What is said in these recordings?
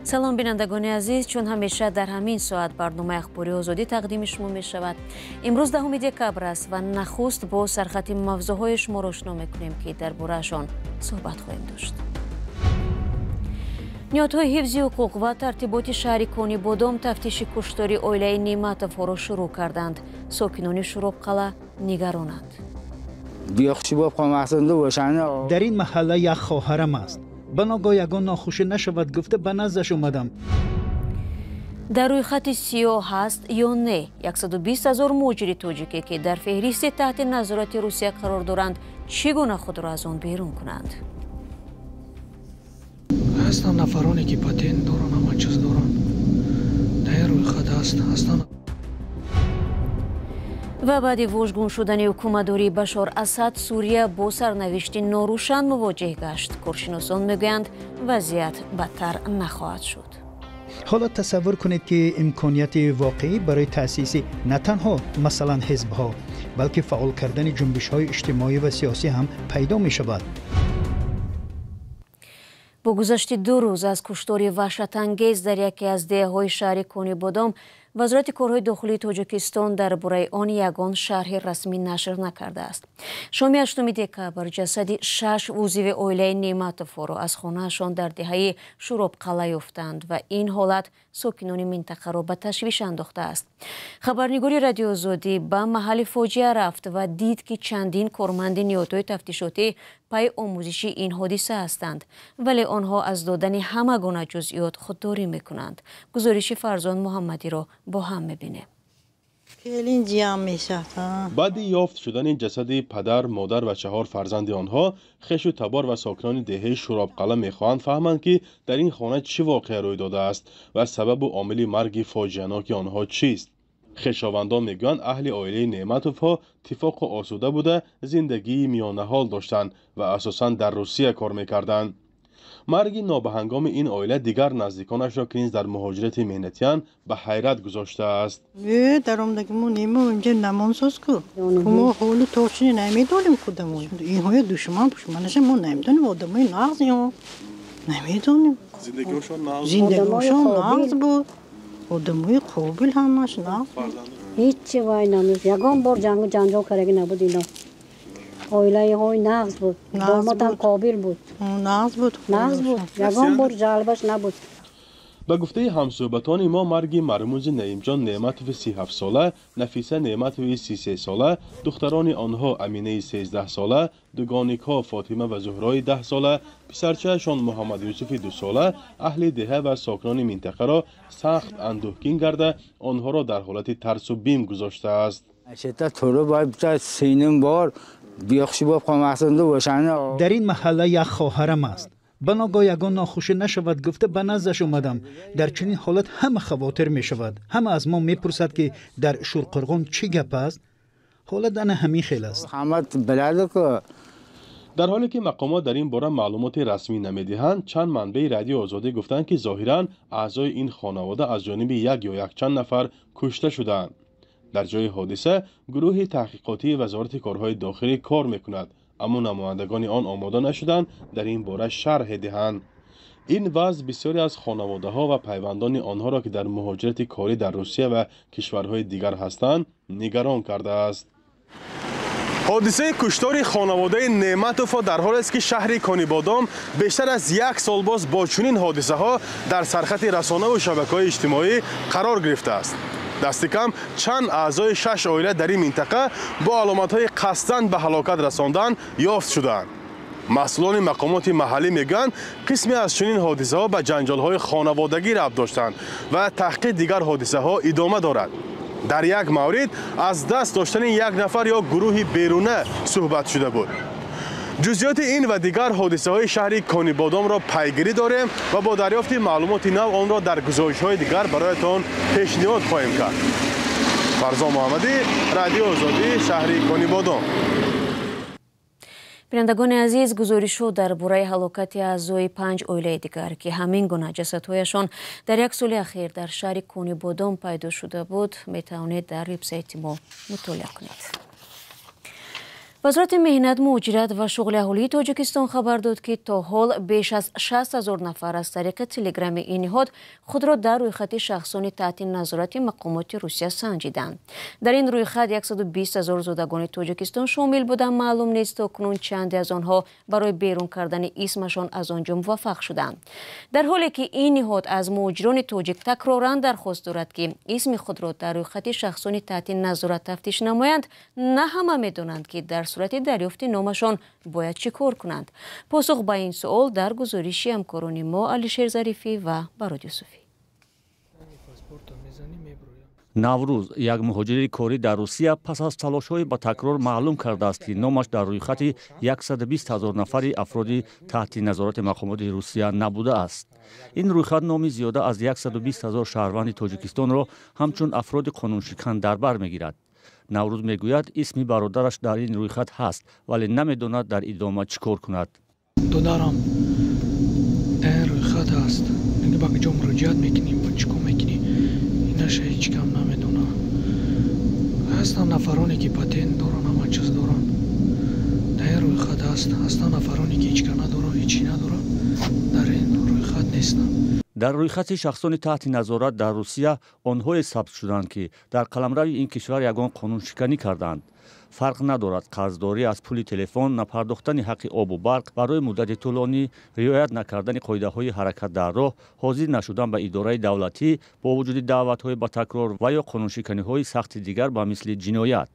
салом бинандагони азиз, чун ҳамеша дар ҳамин соат барномаи ахбори озодӣ тақдими шумо мешавад. имрӯз 10 декабр аст ва нахуст бо сархати мавзӯъҳои шуморо ошно мекунем ки дар бораашон суҳбат хоҳем дошт. ниҳодҳои ҳифзи ҳуқуқ ва тартиботи шаҳри Конибодом тафтиши куштори оилаи Неъматовҳоро шурӯъ карданд. сокинони Шуробқала нигаронанд. дар ин маҳалла як хоҳарам аст. ба ногоҳ ягон нохушӣ нашавад гуфта ба наздаш омадам. дар рӯи хати сиёҳ ҳаст ё не 120 000 муҳоҷири тоҷике ки дар феҳристи таҳти назорати Русия қарор доранд чӣ гуна худро аз он берун кунанд? ҳастанд нафароне ки патент доранд, ҳама чиз доранд. дар рӯи хат ҳастанд. ва баъди вожгун шудани ҳукуматдории Башор Асад, Сурия бо сарнавишти норӯшан мувоҷеҳ гашт. коршиносон мегӯянд вазъият бадтар нахоҳад шуд. ҳоло тасаввур кунед ки имконияти воқеӣ барои таъсиси на танҳо масалан ҳизбҳо, балки фаъол кардани ҷунбишҳои иҷтимоӣ ва сиёсӣ ҳам пайдо мешавад. бо гузашти 2 рӯз аз куштори ваҳшатангез дар яке аз деҳаҳои шаҳри Конибодом, вазорати корҳои дохилии Тоҷикистон дар бораи он ягон шарҳи расмӣ нашр накардааст. шоми 8 декабр ҷасади 6 узви оилаи Неъматовҳоро аз хонаашон дар деҳаи Шуробқала ёфтанд ва ин ҳолат сокинони минтақаро ба ташвиш андохтааст. хабарнигори Радиои Озодӣ ба маҳалли фоҷиа рафт ва дид ки чандин корманди ниҳодҳои тафтишотӣ пай омӯзиши ин ҳодиса ҳастанд, вале онҳо аз додани ҳама гуна ҷузъиёт худдорӣ мекунанд. гузориши Фарзон Муҳаммадиро бо ҳам мебинем. баъди ёфт шудани ҷасади падар, модар ва 4 фарзанди онҳо, хешу табор ва сокинони деҳаи Шуробқала мехоҳанд фаҳманд ки дар ин хона чӣ воқеа рӯй додааст ва сабабу омили марги фоҷианоки онҳо чист. хешовандон мегӯянд аҳли оилаи Неъматовҳо тифоқу осуда буда зиндагии миёнаҳол доштанд ва асосан дар Русия кор мекарданд. марги нобаҳангоми ин оила дигар наздиконашро ки низ дар муҳоҷирати меҳнатиянд ба ҳайрат гузоштааст. даромадагимон нема инҷа намонсоз ку мо ҳоли торчини намедонем кудамо инҳоя душман пушманаша мо намедонем одамои нағз инҳо намедонем зиндагиашон нағз буд одамои қобил ҳамаш нағз ҳечи вай намед ягон бор ҷангу ҷанҷол караги набуд ино оилаиҳои нағз буд домодам қобил буд нағз буд ягон бор ҷалбаш набуд. ба гуфтаи ҳамсӯҳбатони мо марги мармӯзи Наимҷон Неъматови 37 сола, Нафиса Неъматови 33 сола, духтарони онҳо Аминаи 13 сола, дугоникҳо Фотима ва Зуҳрои 10 сола, писарчаашон Муҳаммадюсуфи 2 сола, аҳли деҳа ва сокинони минтақаро сахт андӯҳгин карда, онҳоро дар ҳолати тарсу бим гузоштааст. дар ин маҳалла як хоҳарам аст. ба ногоҳ ягон нохушӣ нашавад гуфта ба наздаш омадам. дар чунин ҳолат ҳама хавотир мешавад. ҳама аз мо мепурсад ки дар Шурқирғон чӣ гап аст. ҳолат ана ҳамин хел аст. дар ҳоле ки мақомот дар ин бора маълумоти расмӣ намедиҳанд, чанд манбаи Радиои Озодӣ гуфтанд ки зоҳиран аъзои ин хонавода аз ҷониби як ё якчанд нафар кушта шуданд. дар ҷои ҳодиса гурӯҳи таҳқиқотии Вазорати корҳои дохилӣ кор мекунад, аммо намояндагони он омода нашуданд дар ин бора шарҳе диҳанд. ин вазъ бисёре аз хонаводаҳо ва пайвандони онҳоро ки дар муҳоҷирати корӣ дар Русия ва кишварҳои дигар ҳастанд, нигарон кардааст. ҳодисаи куштори хонаводаи Неъматовҳо дар ҳолест ки шаҳри Конибодом бештар аз 1 сол боз бо чунин ҳодисаҳо дар сархати расонаву шабакаҳои иҷтимоӣ қарор гирифтааст. дасти кам чанд аъзои 6 оила дар ин минтақа бо аломатҳои қасдан ба ҳалокат расондан ёфт шуданд. масъулони мақомоти маҳаллӣ мегӯянд қисме аз чунин ҳодисаҳо ба ҷанҷолҳои хонаводагӣ рабт доштанд ва таҳқиқ дигар ҳодисаҳо идома дорад. дар як маврид аз даст доштани як нафар ё гурӯҳи беруна суҳбат шуда буд. ҷузъиёти ин ва дигар ҳодисаҳои шаҳри Конибодомро пайгирӣ дорем ва бо дарёфти маълумоти нав онро дар гузоришҳои дигар бароятон пешниҳод хоҳем кард. Фарзон Муҳаммадӣ, Радиои Озодӣ, шаҳри Конибодом. бинандагони азиз, гузоришҳо дар бораи ҳалокати аъзои 5 оилаи дигар ки ҳамин гуна ҷасадҳояшон дар як соли ахир дар шаҳри Конибодом пайдо шуда буд, метавонед дар вебсайти мо мутолиа кунед. وزارت مهنت، مهاجرت و شغل اهالی تاجیکستان خبر داد که تا حال بیش از 60,000 نفر از طریق تلگرام این نهاد خود را در رویخط شخصانی تحت نظارت مقامات روسیه سنجیدند. در این رویخط 120,000 زادگان تاجیکستان شامل بودند. معلوم نیست اکنون چند از آنها برای بیرون کردن اسمشان از آنجا موفق شدند. در حالی که این نهاد از مهاجران تاجیک تکرارا درخواست دارد که اسم خود را در رویخط شخصانی تحت نظارت تفتیش نمایند، نه همه می‌دانند که در صورت دریافت نامشان باید چیکار کنند. پاسخ به این سوال در گزارش همکاران ما علیشیر ظریفی و براد یوسفی. наврӯз як муҳоҷири корӣ дар русия пас аз талошҳои ба такрор маълум кардааст ки номаш дар рӯйхати 120,000 нафари афроди таҳти назорати мақомоти русия набудааст. ин рӯйхат номи зиёда аз 120,000 шаҳрванди тоҷикистонро ҳамчун афроди қонуншикан дар бар мегирад. наврӯз мегӯяд исми бародараш дар ин рӯйхат ҳаст, вале намедонад дар идома чӣ кор кунад. додарам ин рӯйхат ҳаст, меги ба куҷо муроҷиат мекунем, ба чӣ кор мекунем, инаша ҳеҷ кам намедонам. ҳастанд нафароне ки патент доранд, ҳама чиз доранд. дар ин рӯйхат ҳастанд нафароне ки ҳеҷ надоранд, ҳеҷӣ надоранд, дар ин рӯйхат нестанд. дар рӯйхати шахсони таҳти назорат дар русия онҳое сабт шуданд ки дар қаламрави ин кишвар ягон қонуншиканӣ карданд. фарқ надорад қарздорӣ аз пули телефон, напардохтани ҳаққи обу барқ, барои муддати тӯлонӣ риоят накардани қоидаҳои ҳаракат дар роҳ, ҳозир нашудан ба идораи давлатӣ бо вуҷуди даъватҳои ба такрор ва ё қонуншиканиҳои сахти дигар ба мисли ҷиноят.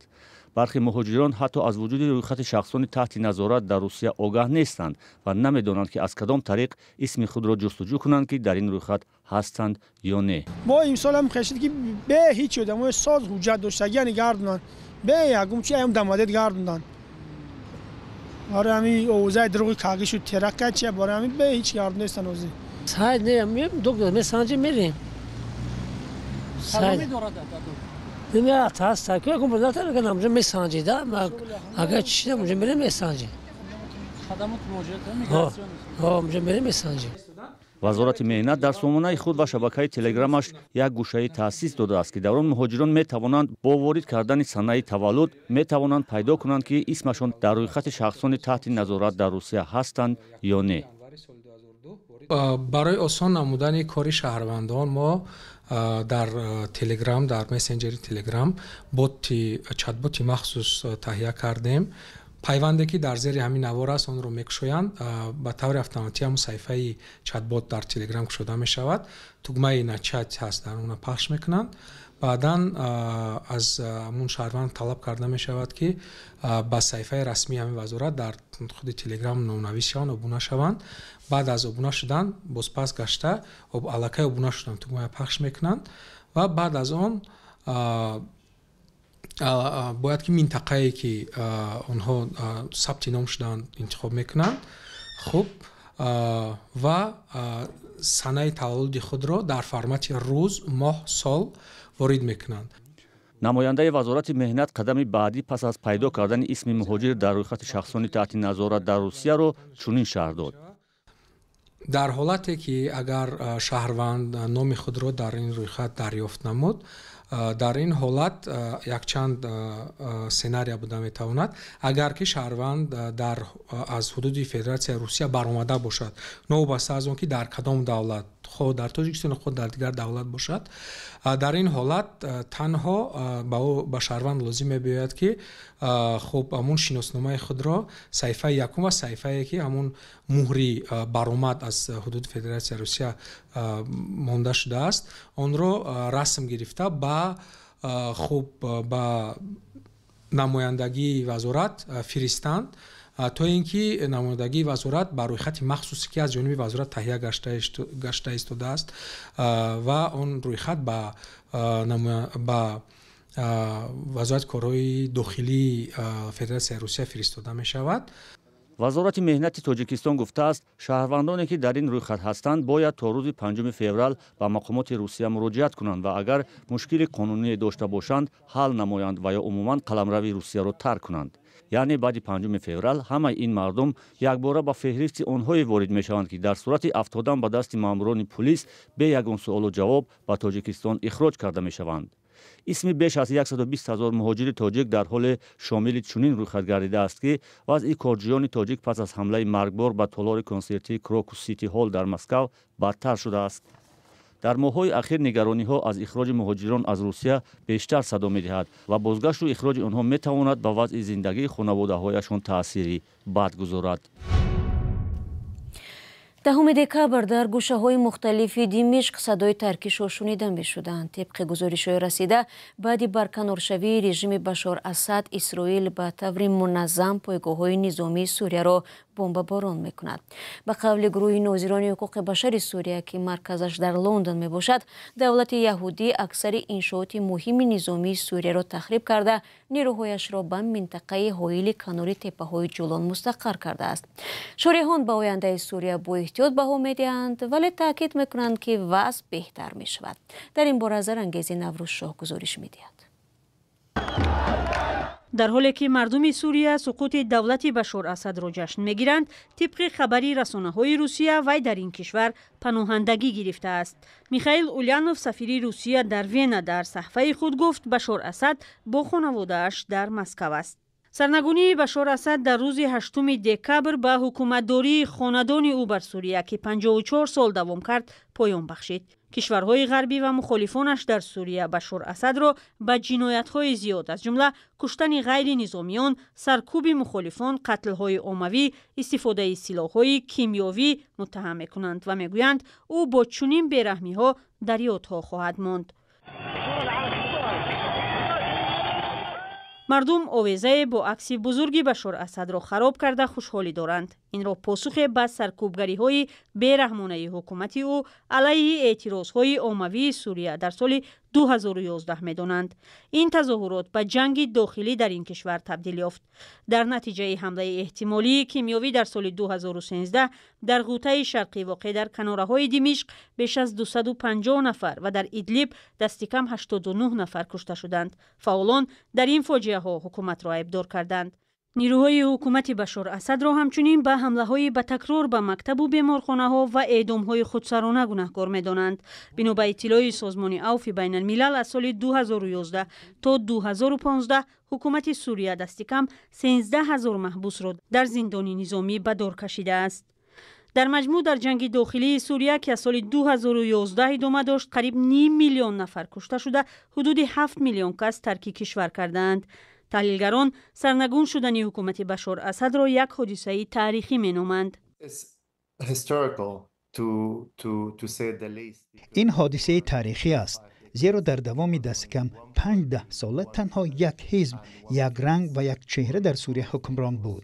бархи муҳоҷирон ҳатто аз вуҷуди рӯйхати шахсони таҳти назорат дар русия огаҳ нестанд ва намедонанд ки аз кадом тариқ исми худро ҷустуҷӯ кунанд ки дар ин рӯйхат ҳастанд ё не. бо имсолам хешид ки бе ҳеҷ одамои соз ҳуҷҷат доштагиани гардонанд, бе ягум чи аям дамадет гардонанд. барои ҳамин овозаи дурӯғи кагишу теракка чи барои ҳамин бе ҳеҷ гардонестанд ҳозир. сайд не доктор месанҷи мерем. саломи дорад Нет, так как мы на территории нам же месанджи, да, ага чисто мы же мерем месанджи. Мы же мерем месанджи. вазорати меҳнат дар сомонаи худ ва шабакаи телеграмаш як гӯшаи таъсис додааст ки дар он муҳоҷирон метавонанд бо ворид кардани санаи таваллуд метавонанд пайдо кунанд ки исмашон дар рӯйхати шахсони таҳти назорат дар русия ҳастанд ё не. барои осон намудани кори шаҳрвандон мо дар телеграм, дар месенҷери телеграм чатботи махсус таҳия кардем. пайванде ки дар зери ҳамин навор аст, онро мекушоянд, ба таври автоматӣ ҳамун саҳифаи чатбот дар телеграм кушода мешавад. тугмаи начат ҳаст, дар онро пахш мекунанд. баъдан аз ҳамун шаҳрванд талаб карда мешавад ки ба саҳифаи расмии ҳамин вазорат дар худи телеграм номнавис шаванд, обуна шаванд. баъд аз обуна шудан бозпас гашта аллакай обуна шудан тугмаи пахш мекунанд ва баъд аз он бояд ки минтақае ки онҳо сабти ном шуданд интихоб мекунанд. хуб ва санаи таваллуди худро дар формати рӯз, моҳ, сол ворид мекунанд. намояндаи вазорати меҳнат қадами баъдӣ пас аз пайдо кардани исми муҳоҷир дар рӯйхати шахсони таҳти назорат дар русияро чунин шарҳ дод. дар ҳолате ки агар шаҳрванд номи худро дар ин рӯйхат дарёфт намуд, дар ин ҳолат якчанд сценария буда метавонад. агар ки шаҳрванд аз ҳудуди федератсияи русия баромада бошад, новобаста аз он ки дар кадом давлат, хоҳ дар тоҷикистон, хоҳ дар дигар давлат бошад, дар ин ҳолат танҳо ба шаҳрванд лозим мебиёяд ки хуб ҳамун шиносномаи худро саҳифаи якум ва саҳифае ки ҳамун муҳри баромад аз ҳудуди федератсияи русия монда шудааст, онро расм гирифта ба намояндагии вазорат фиристанд, то ин ки намояндагии вазорат ба рӯйхати махсусе ки аз ҷониби вазорат таҳия гашта истодааст ва он рӯйхат ба вазорати корҳои дохилии федератсияи русия фиристода мешавад. вазорати меҳнати тоҷикистон гуфтааст, шаҳрвандоне ки дар ин рӯйхат ҳастанд бояд то рӯзи 5 феврал ба мақомоти русия муроҷиат кунанд ва агар мушкили қонуние дошта бошанд ҳал намоянд ва ё умуман қаламрави русияро тарк кунанд. яъне баъди 5 феврал ҳамаи ин мардум якбора ба феҳристи онҳое ворид мешаванд ки дар сурати афтодан ба дасти маъмурони пулис бе ягон суолу ҷавоб ба тоҷикистон ихроҷ карда мешаванд. اسم بیش از 120,000 مهاجر تاجیک در حال شامل چنین رویخط گردیده است که وضع کارجویان تاجیک پس از حمله مرگبار به تالار کنسرتی کروکوس سیتی هال در مسکو بدتر شده است. در ماه‌های اخیر نگرانی‌ها از اخراج مهاجران از روسیه بیشتر صدا می‌دهد و بازگشت و اخراج آنها می‌تواند به وضع زندگی خانواده‌هایشان تأثیری بد گذارد. 10 دکبر در گوشه‌های مختلف دمشق صدای ترکیش شنیده می‌شدند. طبق گزارش‌های رسیده بعد برکنارشوی رژیم بشار اسد اسرائیل به طور منظم پایگاه‌های نظامی سوریه را بمباران می‌کند. به قول گروه ناظران حقوق بشر سوریه که مرکزش در لندن میباشد، دولت یهودی اکثر انشاءات مهم نظامی سوریه را تخریب کرده نیروهایش را به منطقه حائل کنار تپه‌های جولان مستقر کرده است. شارحان به آینده سوریه با احتیاط بها می‌دهند ولی تاکید می‌کنند که وضع بهتر می‌شود. در این باره زرانگیز نوروز شاه گزارش می‌دهد. در حالی که مردم سوریه سقوط دولت بشار اسد را جشن می‌گیرند، طبق خبری رسانه‌های روسیه وی در این کشور پناهندگی گرفته است. میخائیل اولانوف سفیر روسیه در وین در صحفه خود گفت بشار اسد با خانواده‌اش در مسکو است. سرنگونی بشار اسد در روز 8 دکبر به حکومتداری خاندان او بر سوریه که 54 سال دوام کرد پایان بخشید. کشورهای غربی و مخالفانش در سوریه بشار اسد را به جنایت‌های زیاد از جمله کشتن غیر نظامیان، سرکوب مخالفان، قتل‌های عمومی، استفاده سلاح‌های کیمیاوی متهم می‌کنند و می‌گویند او با چنین بی‌رحمی‌ها در یادها خواهد ماند. مردم آویزه با عکس بزرگی بشار اسد را خراب کرده خوشحالی دارند. این را پاسخ به سرکوبگری‌های بی‌رحمانه حکومت او علیه اعتراض‌های عمومی سوریه در سال 2011 می‌دانند. این تظاهرات به جنگ داخلی در این کشور تبدیل یافت. در نتیجه حمله احتمالی کیمیاوی در سال 2013 در غوطه شرقی واقع در کناره‌های دمشق بیش از 250 نفر و در ادلیب دست کم 89 نفر کشته شدند. فعالان در این فاجعه‌ها حکومت را ابدار کردند. نیروهای حکومت بشار اسد را همچنین به حمله‌های به تکرار به مکتب و بیمارخانه‌ها و اعدام‌های خودسرانه گناهکار می‌دانند. بنا به اطلاع سازمان عفو بین الملل از سال 2011 تا 2015 حکومت سوریه دست کم 13,000 محبوس را در زندان نظامی به دار کشیده است. در مجموع در جنگ داخلی سوریه که از سال 2011 ادامه داشت قریب 5 میلیون نفر کشته شده، حدود 7 میلیون کس ترک کشور کردند. تحلیلگران سرنگون شدن حکومت بشار اسد را یک حادثه تاریخی می‌نامند. این حادثه تاریخی است، زیرا در دوام دست کم 15 ساله تنها یک حزب، یک رنگ و یک چهره در سوریه حکمران بود.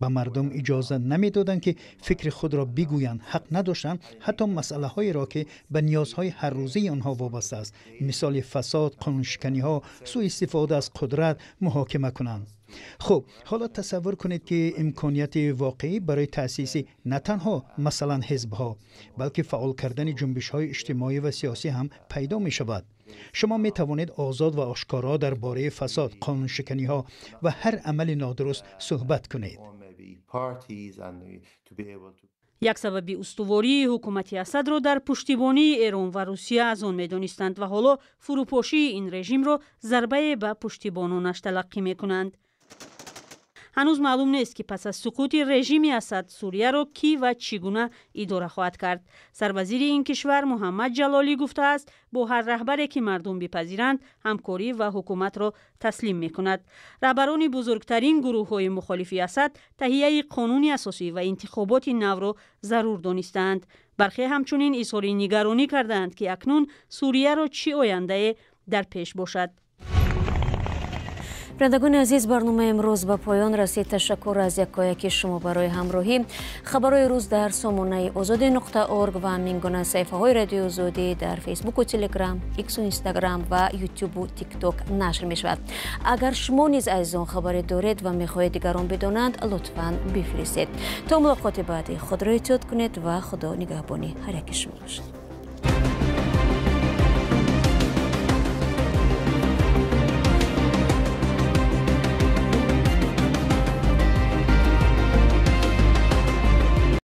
به مردم اجازه نمیدادند که فکر خود را بگویند، حق نداشتند حتی مسئله هایی را که به نیازهای هر روزه آنها وابسته است، مثال فساد، قانون شکنی ها، سوء استفاده از قدرت محاکمه کنند. خب حالا تصور کنید که امکانیت واقعی برای تأسیس نه تنها مثلا حزب ها بلکه فعال کردن جنبش های اجتماعی و سیاسی هم پیدا می شود. شما می توانید آزاد و آشکارا درباره فساد، قانون شکنی ها و هر عمل نادرست صحبت کنید. یک سبب استواری حکومت اسد را در پشتیبانی ایران و روسیه از آن می‌دانستند و حالا فروپاشی این رژیم را ضربه به پشتیبانانش تلقی می‌کنند. هنوز معلوم نیست که پس از سقوط رژیم اسد سوریه را کی و چگونه اداره خواهد کرد. سروزیر این کشور محمد جلالی گفته است با هر رهبری که مردم بپذیرند همکاری و حکومت را تسلیم می‌کند. رهبران بزرگترین گروه‌های مخالف اسد تهیه قانون اساسی و انتخابات نو را ضرور دانستند. برخی همچنین اظهار نگرانی کردند که اکنون سوریه را چه آینده در پیش باشد. بینندگان عزیز، برنامه امروز به پایان رسید. تشکر از یکایک شما برای همراهی. خبرهای روز در سامانه azadi.org و همین صفحه های رادیو آزادی در فیسبوک و تلگرام، ایکس و اینستاگرام و یوتیوب و تیک تاک نشر می شود. اگر شما نیز از آن خبری دارید و میخواهید دیگران بدانند لطفاً بفرستید. تا ملاقات بعدی خود را احتیاط کنید و خدا نگهبانی هر یک شما باشد.